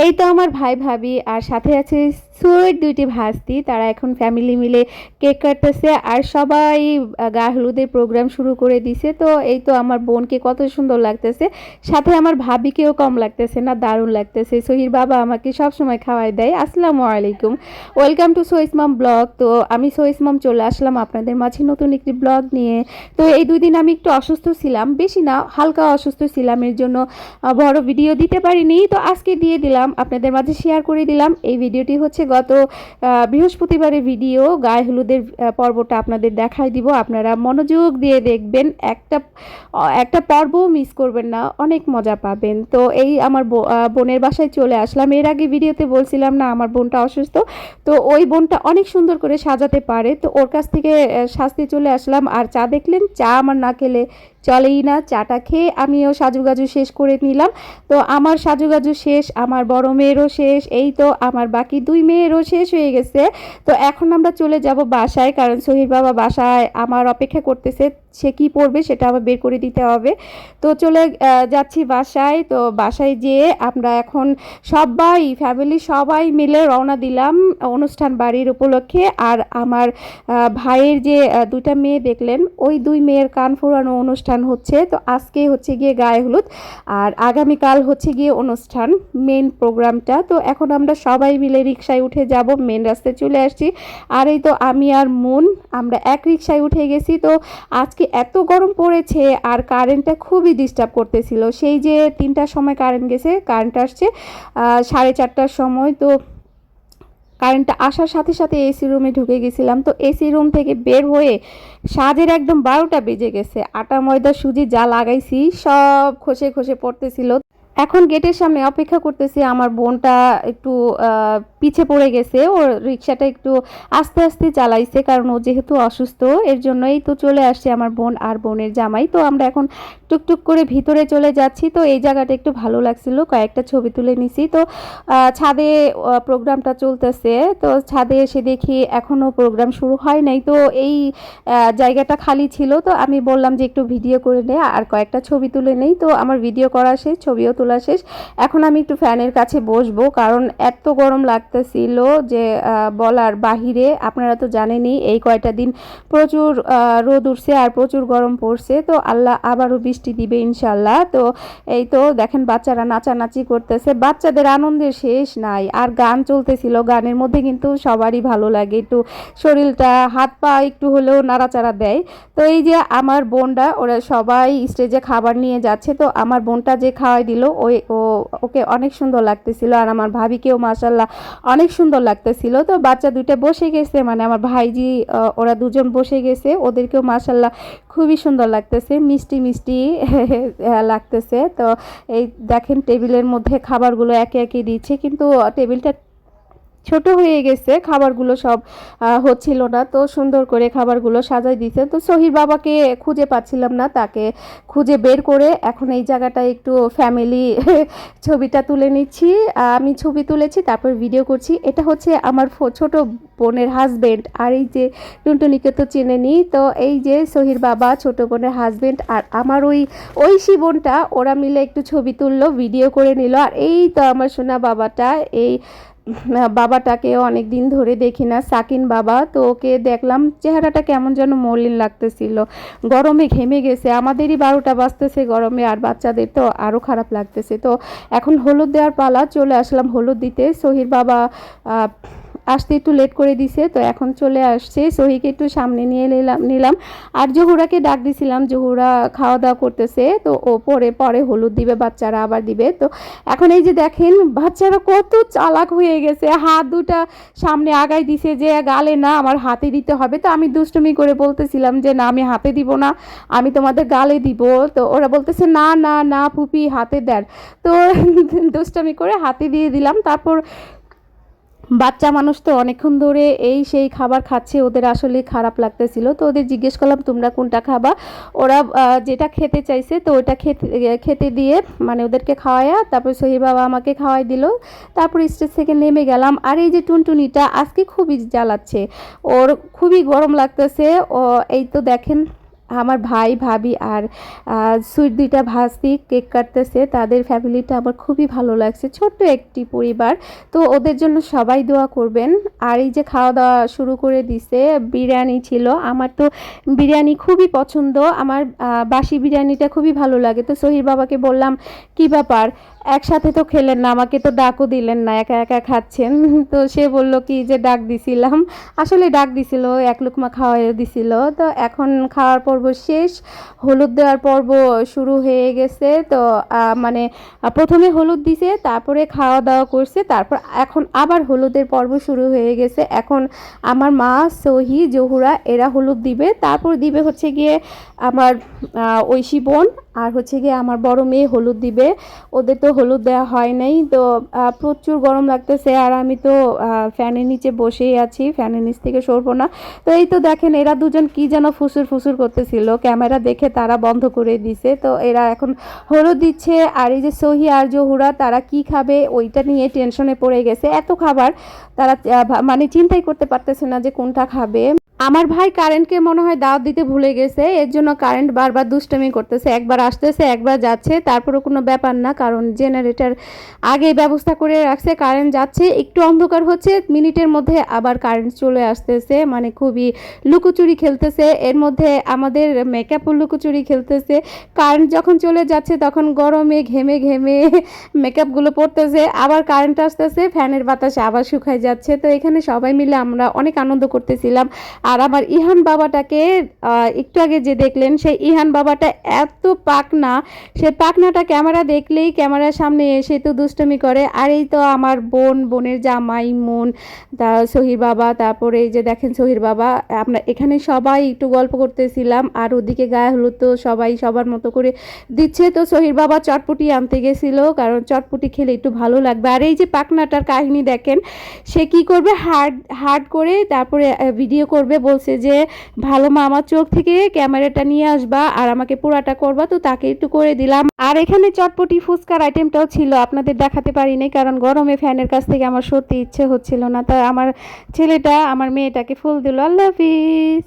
এই তো আমার ভাই ভাবি আর সাথে আছে সুইট দুইটি ভাস্তি। তারা এখন ফ্যামিলি মিলে কেক কাটতেছে আর সবাই গায়ে হলুদের প্রোগ্রাম শুরু করে দিছে। তো এই তো আমার বোনকে কত সুন্দর লাগতেছে, সাথে আমার ভাবিকেও কম লাগতেছে না, দারুণ লাগতেছে। সোহির বাবা আমাকে সব সময় খাওয়াই দেয়। আসসালামু আলাইকুম, ওয়েলকাম টু সোহিস মাম ব্লগ। তো আমি সোহিস মাম চলে আসলাম আপনাদের মাঝে নতুন একটি ব্লগ নিয়ে। তো এই 2 দিন আমি একটু অসুস্থ ছিলাম, বেশি না, হালকা অসুস্থ ছিলাম, এর জন্য বড় ভিডিও দিতে পারিনি। তো আজকে দিয়ে দিলাম, আপনাদের মাঝে শেয়ার করে দিলাম। এই ভিডিওটি হচ্ছে গত বৃহস্পতিবারের ভিডিও, গায়ে হলুদের পর্বটা আপনাদের দেখাই দিব। আপনারা মনোযোগ দিয়ে দেখবেন, একটা একটা পর্বও মিস করবেন না, অনেক মজা পাবেন। তো এই আমার বোনের বাসায় চলে আসলাম। এর আগে ভিডিওতে বলছিলাম না আমার বোনটা অসুস্থ, তো ওই বোনটা অনেক সুন্দর করে সাজাতে পারে, তো ওর কাছ থেকে সাজতে চলে আসলাম। আর চা দেখলেন, চা আমার না খেলে চলেই না। চাটা খেয়ে আমিও সাজুগাজু শেষ করে নিলাম। তো আমার সাজুগাজু শেষ, আমার বড় মেয়েরও শেষ, এই তো আমার বাকি 2 মেয়েরও শেষ হয়ে গেছে। তো এখন আমরা চলে যাব বাসায়, কারণ সোহির বাবা বাসায় আমার অপেক্ষা করতেছে। সে কি পড়বে সেটা আবার বের করে দিতে হবে। তো চলে যাচ্ছি বাসায়। তো বাসায় যেয়ে আমরা এখন সবাই ফ্যামিলি সবাই মিলে রওনা দিলাম অনুষ্ঠান বাড়ির উপলক্ষে। আর আমার ভাইয়ের যে 2টা মেয়ে দেখলেন, ওই 2 মেয়ের কান ফোড়ানো অনুষ্ঠান হচ্ছে। তো আজকে হচ্ছে গিয়ে গায়ে হলুদ, আর আগামীকাল হচ্ছে গিয়ে অনুষ্ঠান, মেন প্রোগ্রামটা। তো এখন আমরা সবাই মিলে রিক্সায় উঠে যাব, মেন রাস্তায় চলে আসছি। আর এই তো আমি আর মুন, আমরা এক রিক্সায় উঠে গেছি। তো আজকে এত গরম পড়েছে আর কারেন্টটা খুবই ডিস্টার্ব করতেছিল। সেই যে 3টার সময় কারেন্ট গেছে, কারেন্ট আসছে 4:30টার সময়। তো কারেন্টটা আসার সাথে সাথে এসি রুমে ঢুকে গেছিলাম। তো এসি রুম থেকে বের হয়ে সাজের একদম 12টা বেজে গেছে। আটা ময়দা সুজি যা লাগাইছি সব খসে খসে পড়তেছিল। এখন গেটের সামনে অপেক্ষা করতেছি, আমার বোনটা একটু পিছে পড়ে গেছে, ওর রিক্সাটা একটু আস্তে আস্তে চালাইছে, কারণ ও যেহেতু অসুস্থ, এর জন্যই তো চলে আসছে আমার বোন আর বোনের জামাই। তো আমরা এখন টুকটুক করে ভিতরে চলে যাচ্ছি। তো এই জায়গাটা একটু ভালো লাগছিল, কয়েকটা ছবি তুলে নিছি। তো ছাদে প্রোগ্রামটা চলতেছে। তো ছাদে এসে দেখি এখনও প্রোগ্রাম শুরু হয় নাই। তো এই জায়গাটা খালি ছিল। তো আমি বললাম যে একটু ভিডিও করে নে আর কয়েকটা ছবি তুলে নেই। তো আমার ভিডিও করা শেষ, ছবিও তোলা শেষ। এখন আমি একটু ফ্যানের কাছে বসবো, কারণ এত গরম লাগতেছিল যে বলার বাহিরে। আপনারা তো জানেনই এই কয়টা দিন প্রচুর রোদ উঠছে আর প্রচুর গরম পড়ছে। তো আল্লাহ আবারও বৃষ্টি দিবে ইনশাল্লাহ। তো এই তো দেখেন বাচ্চারা নাচানাচি করতেছে, বাচ্চাদের আনন্দের শেষ নাই। আর গান চলতেছিল, গানের মধ্যে কিন্তু সবারই ভালো লাগে, একটু শরীরটা হাত পা একটু হলেও নাড়াচাড়া দেয়। তো এই যে আমার বোনটা, ওরা সবাই স্টেজে খাবার নিয়ে যাচ্ছে। তো আমার বোনটা যে খাওয়াই দিল, ওকে অনেক সুন্দর লাগতেছিল, আর আমার ভাবিকেও মাশাল্লাহ অনেক সুন্দর লাগতেছিল। তো বাচ্চা 2টা বসে গেছে, মানে আমার ভাইজি ওরা 2জন বসে গেছে, ওদেরকেও মাশাল্লাহ খুবই সুন্দর লাগতেছে, মিষ্টি মিষ্টি লাগতেছে। তো এই দেখেন টেবিলের মধ্যে খাবারগুলো একে একে দিচ্ছে, কিন্তু টেবিলটা ছোট হয়ে গেছে, খাবারগুলো সব হচ্ছিল না। তো সুন্দর করে খাবারগুলো সাজাই দিয়েছে। তো সোহির বাবাকে খুঁজে পাচ্ছিলাম না, তাকে খুঁজে বের করে এখন এই জায়গাটায় একটু ফ্যামিলি ছবিটা তুলে নিচ্ছি। আমি ছবি তুলেছি, তারপর ভিডিও করছি। এটা হচ্ছে আমার ছোট বোনের হাজবেন্ড, আর এই যে টুনটুনিকে তো চেনে নি। তো এই যে সোহির বাবা, ছোট বোনের হাজবেন্ড, আর আমার ওই বোনটা, ওরা মিলে একটু ছবি তুললো, ভিডিও করে নিল। আর এই তো আমার সোনা বাবাটা, এই বাবাটাকেও অনেক দিন ধরে দেখি না, সাকিন বাবা। তো ওকে দেখলাম, চেহারাটা কেমন যেন মলিন লাগতেছিল, গরমে ঘেমে গেছে। আমাদেরই 12টা বাজতেছে গরমে, আর বাচ্চাদের তো আরও খারাপ লাগতেছে। তো এখন হলুদ দেওয়ার পালা, চলে আসলাম হলুদ দিতে। সোহির বাবা আসতে একটু লেট করে দিছে, তো এখন চলে আসছে। সহিকে একটু সামনে নিয়ে নিলাম। আর জহুরাকে ডাক দিছিলাম, জহুরা খাওয়া দাওয়া করতেছে। তো ও পরে হলুদ দিবে, বাচ্চারা আবার দিবে। তো এখন এই যে দেখেন বাচ্চারা কত চালাক হয়ে গেছে, হাত 2টা সামনে আগায় দিছে যে গালে না, আমার হাতে দিতে হবে। তো আমি দুষ্টুমি করে বলতেছিলাম যে না, আমি হাতে দিব না, আমি তোমাদের গালে দিব। তো ওরা বলতেছে না না না ফুপি, হাতে দেন। তো দুষ্টুমি করে হাতে দিয়ে দিলাম। তারপর বাচ্চা মানুষ তো অনেকক্ষণ ধরে এই সেই খাবার খাচ্ছে, ওদের আসলে খারাপ লাগতেছিল। তো ওদের জিজ্ঞেস করলাম তোমরা কোনটা খাবা, ওরা যেটা খেতে চাইছে তো ওটা খেতে দিয়ে, মানে ওদেরকে খাওয়ায়া তারপর সহি বাবা আমাকে খাওয়াই দিল। তারপর স্টেজ থেকে নেমে গেলাম। আর এই যে টুনটুনিটা আজকে খুবই জ্বালাচ্ছে, ওর খুবই গরম লাগতেছে। ও এই তো দেখেন আমার ভাই ভাবি আর সুইট দুইটা ভাস্তি কেক কাটতেছে, তাদের ফ্যামিলিটা আমার খুবই ভালো লাগছে, ছোট্ট একটি পরিবার। তো ওদের জন্য সবাই দোয়া করবেন। আর এই যে খাওয়া দাওয়া শুরু করে দিছে, বিরিয়ানি ছিল, আমার তো বিরিয়ানি খুবই পছন্দ, আমার বাসি বিরিয়ানিটা খুবই ভালো লাগে। তো সোহির বাবাকে বললাম কি ব্যাপার, একসাথে তো খেলেন না, আমাকে তো ডাকও দিলেন না, একা একা খাচ্ছেন। তো সে বলল কি যে ডাক দিছিলাম, আসলে ডাক দিছিল, এক লুকমা খাওয়াই দিছিল। তো এখন খাওয়ার পর্ব শেষ, হলুদ দেওয়ার পর্ব শুরু হয়ে গেছে। তো মানে প্রথমে হলুদ দিছে, তারপরে খাওয়া দাওয়া করছে, তারপর এখন আবার হলুদের পর্ব শুরু হয়ে গেছে। এখন আমার মা, সহি, জহুরা এরা হলুদ দিবে, তারপর দিবে হচ্ছে গিয়ে আমার ঐশী বোন, আর হচ্ছে গিয়ে আমার বড় মেয়ে হলুদ দিবে। ওদের তো হলুদ দেওয়া হয় নাই। তো প্রচুর গরম লাগতেছে, আর আমি তো ফ্যানের নিচে বসেই আছি, ফ্যানের নিচ থেকে সরবো না। তো এই তো দেখেন এরা দুজন কি যেন ফুসুর ফুসুর করতেছিল, ক্যামেরা দেখে তারা বন্ধ করে দিছে। তো এরা এখন হলুদ দিচ্ছে। আর এই যে সহি আর জহুরা তারা কি খাবে ওইটা নিয়ে টেনশনে পড়ে গেছে, এত খাবার তারা মানে চিন্তাই করতে পারতেছে না যে কোনটা খাবে। আমার ভাই কারেন্টকে মনে হয় দাওয়াত দিতে ভুলে গেছে, এর জন্য কারেন্ট বারবার দুষ্টামি করতেছে, একবার আসতেছে একবার যাচ্ছে, তারপরে কোনো ব্যাপার না, কারণ জেনারেটর আগেই ব্যবস্থা করে রাখছে। কারেন্ট যাচ্ছে, একটু অন্ধকার হচ্ছে, মিনিটের মধ্যে আবার কারেন্ট চলে আসতেছে, মানে খুবই লুকোচুরি খেলতেছে। এর মধ্যে আমাদের মেকআপও লুকোচুরি খেলতেছে। কারেন্ট যখন চলে যাচ্ছে তখন গরমে ঘেমে ঘেমে মেকআপগুলো পড়তেছে, আবার কারেন্ট আসতেছে, ফ্যানের বাতাসে আবার শুকায় যাচ্ছে। তো এখানে সবাই মিলে আমরা অনেক আনন্দ করতেছিলাম। আর আমার ইহান বাবাটাকে একটু আগে যে দেখলেন, সেই ইহান বাবাটা এত পাকনা, সে পাকনাটা ক্যামেরা দেখলেই ক্যামেরার সামনে এসে তো দুষ্টমি করে। আর এই তো আমার বোনের জামাই মন, সহির বাবা, তারপরে এই যে দেখেন সহির বাবা, আমরা এখানে সবাই একটু গল্প করতেছিলাম। আর ওদিকে গায়ে হলুদ তো সবাই সবার মতো করে দিচ্ছে। তো সহির বাবা চটপটি আনতে গেছিল, কারণ চটপটি খেলে একটু ভালো লাগবে। আর এই যে পাকনাটার কাহিনী দেখেন, সে কি করবে, হার্ড করে তারপরে ভিডিও করবে, বলছে যে ভালো মা আমার চোখ থেকে ক্যামেরাটা নিয়ে আসবা আর আমাকে পুরাটা করবা। তো তাকে একটু করে দিলাম। আর এখানে চটপটি ফুচকার আইটেমটাও ছিল, আপনাদের দেখাতে পারিনি কারণ গরমে ফ্যানের কাছ থেকে আমার সত্যি ইচ্ছে হচ্ছিল না। তা আমার ছেলেটা আমার মেয়েটাকে ফুল দিল। আল্লাহ হাফিজ।